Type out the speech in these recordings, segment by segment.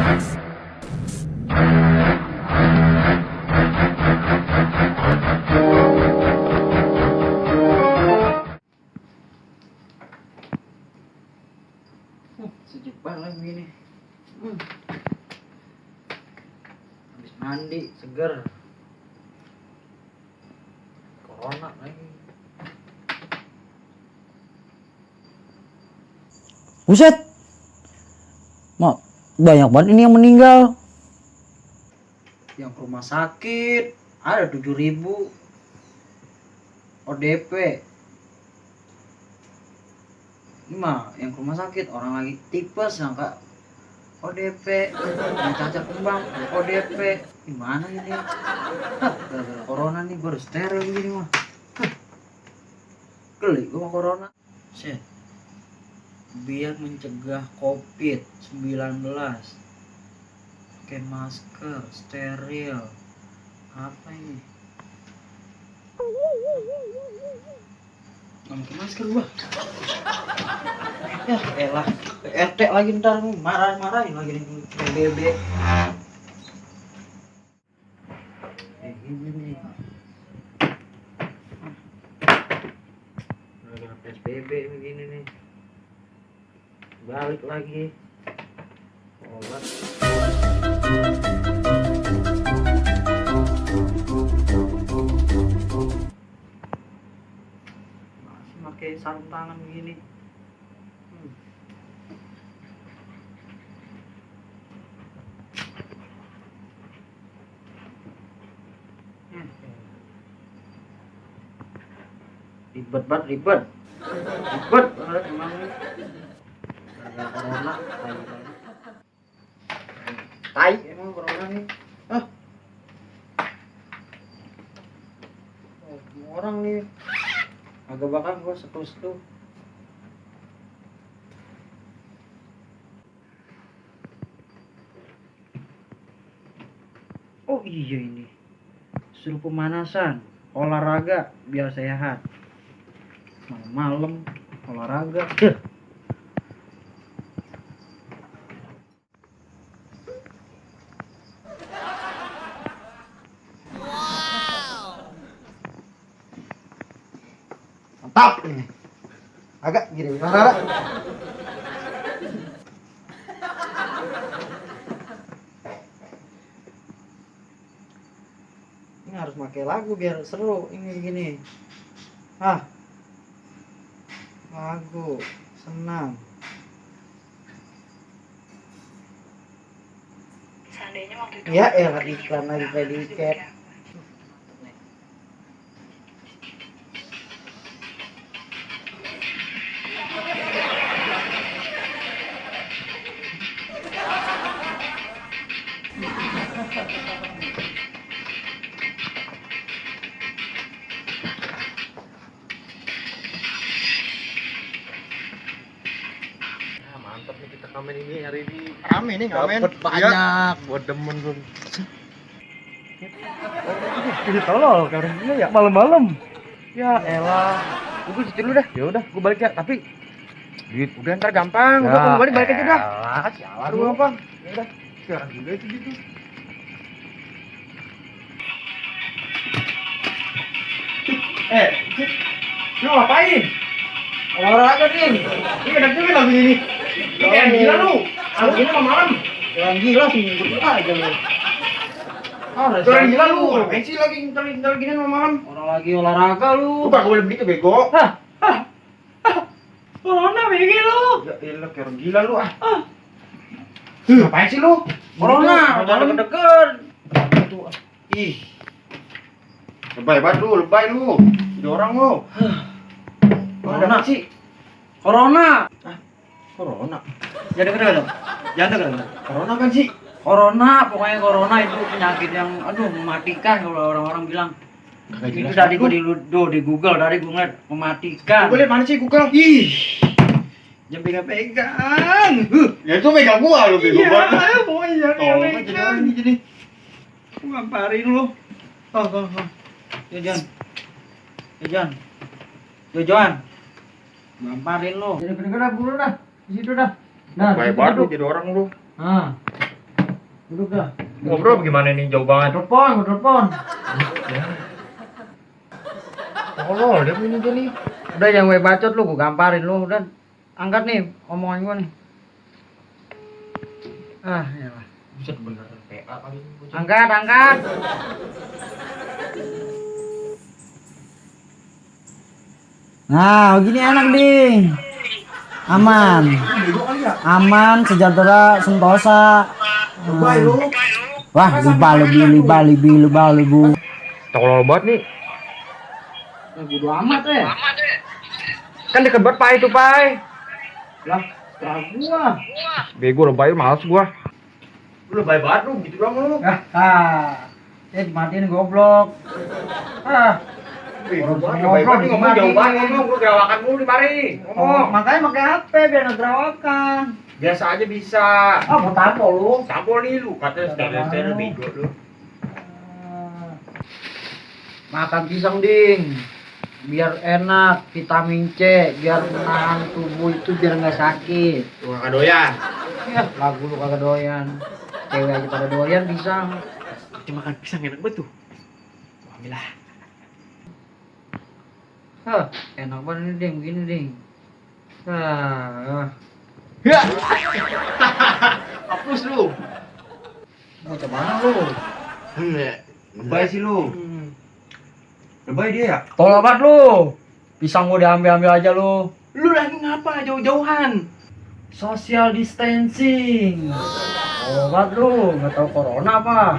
Sejuk banget begini. Habis mandi seger. Corona lagi. Buset. Banyak banget ini yang meninggal. Yang ke rumah sakit ada 7.000 ODP. Ini mah yang ke rumah sakit orang lagi tipes sangka ODP, yang cacat kembang ODP. Gimana ini? Gara-gara corona nih gue harus steril begini mah. Geli gue sama corona. Set. Biar mencegah COVID-19, pakai masker, steril. Apa ini? Nggak pakai masker gua. Ya elah, RT lagi ntar marah-marahin lagi nih PBB. Gini nih. Gara-gara PSBB begini nih. Balik lagi. Obat. Masih pakai sarung tangan begini. Ribet banget emang nih. Gara-gara corona, tai emang corona nih. Semua orang nih agak bakal gua setu-setu. Oh iya ini suruh pemanasan olahraga biar sehat. Malam-malam olahraga. Mantap ini. Agak gini gimana? Ini harus pakai lagu biar seru ini gini. Lagu senang. Seandainya waktu itu Ya elah iklan lagi predikat. Mantap nih kita ngamen ini hari ini. Rame nih ngamen. Dapet banyak. Buat demen gue. Jadi tolol karena ya malam-malam. Ya elah. Gue situ dulu dah. Ya udah, gue balik ya. Tapi duit udah ntar gampang. Udah gue balik aja dah. Sialan lu gampang. Ya udah. Sekarang juga itu gitu. Lu ngapain? Olahraga nih. Ini ada juga lagu ini. Ini kayak gila lu. Lagu ini malam. Orang gila sih ngikut aja lu. Orang gila lu. Ngapain sih lagi ntar gini malam? Orang lagi olahraga lu. Lu gak boleh begitu bego. Corona begini lu. Ya elah kayak orang gila lu ah. Ngapain sih lu? Corona, jangan deket-deket. Ih. Lebay banget lu, lebay lu. Jadi orang lu. Corona sih. Corona. Corona. Jangan deket dong. Jangan deket. Corona kan sih? Corona, pokoknya corona itu penyakit yang mematikan kalau orang-orang bilang. Itu tadi gua di Google, tadi gua ngeliat mematikan. Gue liat mana sih Google? Ih. Jangan pegang-pegang. Ya itu megang gua lu bego banget. Iya, pokoknya Tolong jangan aja pegang. jadi. Gua ngamparin lu. Jojan. Jojan. Ngamparin lu. Jadi gede-gede buru dah. Di situ dah. Nah, Baik banget lu jadi orang lu. Nah. Duduk dah. Ngobrol bagaimana nih jauh banget? Telepon. Tolol dia ini dia nih. Udah jangan gue bacot lu, gue gamparin lu. Udah angkat nih omongan gue nih. Ah, ya lah. Buset beneran PA kali ini. bocah. Angkat. Nah, begini enak ding. Aman, sejahtera, sentosa. Wah, liba. Tolol banget nih. Bodo amat ya. Kan deket banget Pai itu Pai. Lah, terang gua. Bego lebay males gua. Lu lebay banget lu gitu doang lu. Dimatiin goblok. Lebay banget nih, ngomong jauh banget ngomong, gua gerawakan mulu di mari. Ngomong. Makanya pakai HP biar nggak gerawakan. Biasa aja bisa. Mau tampol lu. Tampol nih lu, katanya steril bego lu. Makan pisang ding. Biar enak, vitamin C, biar menahan tubuh itu biar nggak sakit. Lu gak doyan. Ya, lagu lu kagak doyan. Cewek aja pada doyan pisang. Cuma makan pisang enak banget tuh. Alhamdulillah. Enak banget nih ding, begini ding. Ya. Hapus lu. Mau coba mana lu? Lebay sih lu. Lebay dia ya? Tolong banget lu. Pisang gua diambil aja lu. Lu lagi ngapa jauh-jauhan? Social distancing. Tolong banget lu, nggak tahu corona apa.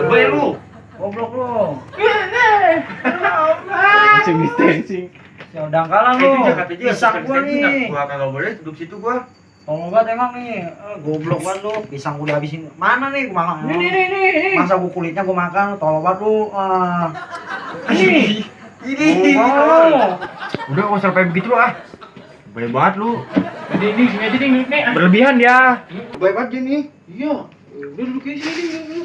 Lebay lu. Goblok lu. Distancing. Ya udah kalah lu. Pisang gua nih. Gua kagak boleh duduk situ gua. Tolong banget emang nih. Goblok banget lu. Pisang gua udah habisin. Mana nih gua makan? Nih. Masa gua kulitnya gua makan. Tolong banget lu. Ini. Udah gak usah sampai begitu lu ah. Lebay banget lu. Ini sini aja nih. Berlebihan dia. Lebay banget dia nih. Iya. Udah duduk di sini dulu.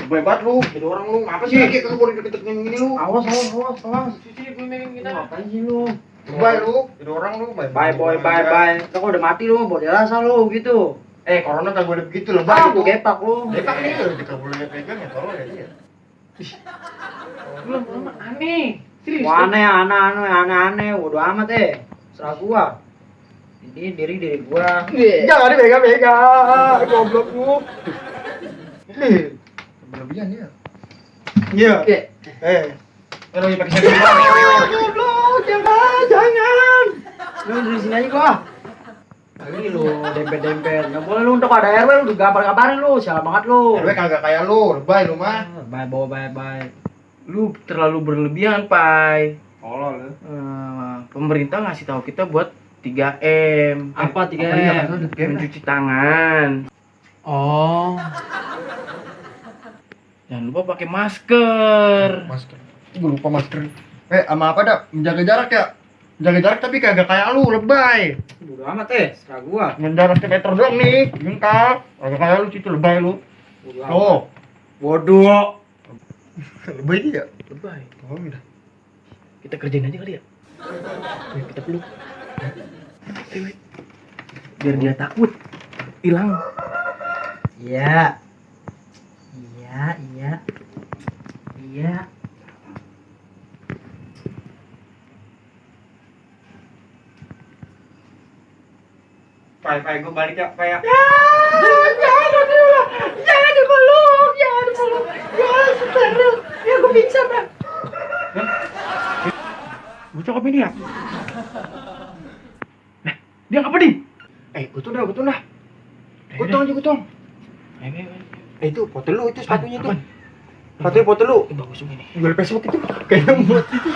Lebay banget lu. Jadi orang lu ngapa sih? Kayak kagak boleh deket-deket gini lu. Awas. Sini gue megang kita. Ngapain sih lu? Lebay lu. Jadi orang lu. Bye. Kau udah mati lu, mau dirasa lu gitu. Corona kagak boleh begitu lebay. Gua gepak lu. Depak nih kita boleh pegang ya tolong ya dia. Belum aneh. Serius. Wah, aneh. Udah amat serah gua. Ini diri gua. Jangan dipegang-pegang. Goblok lu. Ini berlebihan dia. Iya. Kalau pakai sarung. Goblok, jangan. Lu di sini aja gua. Ini lu dempet. Enggak boleh lu untuk ada RW lu digabar-gabarin lu. Sial banget lu. RW kagak kayak lu, lebay lu mah. Bye. Lu terlalu berlebihan, Pai. Tolol lu. Pemerintah ngasih tahu kita buat 3M. Apa 3M? Mencuci tangan. Oh. Jangan lupa pakai masker. Masker. Gue lupa masker. Sama apa dah? Menjaga jarak ya? Menjaga jarak tapi kagak kayak lu, lebay. Bodo amat serah gua. Menjaga meter doang nih, jengkal. Kagak kayak lu situ lebay lu. Tuh. Bodoh. Lebay dia. Lebay. Oh, udah. Kita kerjain aja kali ya. Kita peluk. Wait. Biar dia takut. Hilang. Iya. Pai, gue balik ya, Pai ya. Jangan dipeluk. Ya, steril. Ya, gue pingsan dah. Bocah kopi ini ya? Nah, dia ngapa nih? Betul dah. Gotong. Ayo. Itu foto lu itu sepatunya tuh. Apaan? Sepatunya foto lu. Bagus juga nih. Jual Facebook itu. Kayak muat itu.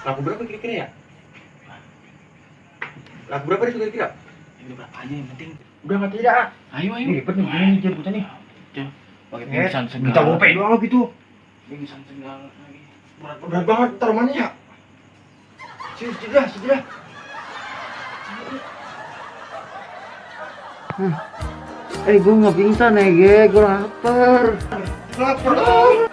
Lagu berapa kira-kira ya? Lagu berapa dia kira-kira? Ini berapa aja yang penting. Udah nggak tidak. Ayo. Ini ribet nih, ini nih bocah nih. Pakai pingsan segala. Minta gope doang gitu. Pingsan segala lagi. Berat banget taruhannya ya. Sudah. Gue nggak pingsan gue lapar. Lapar.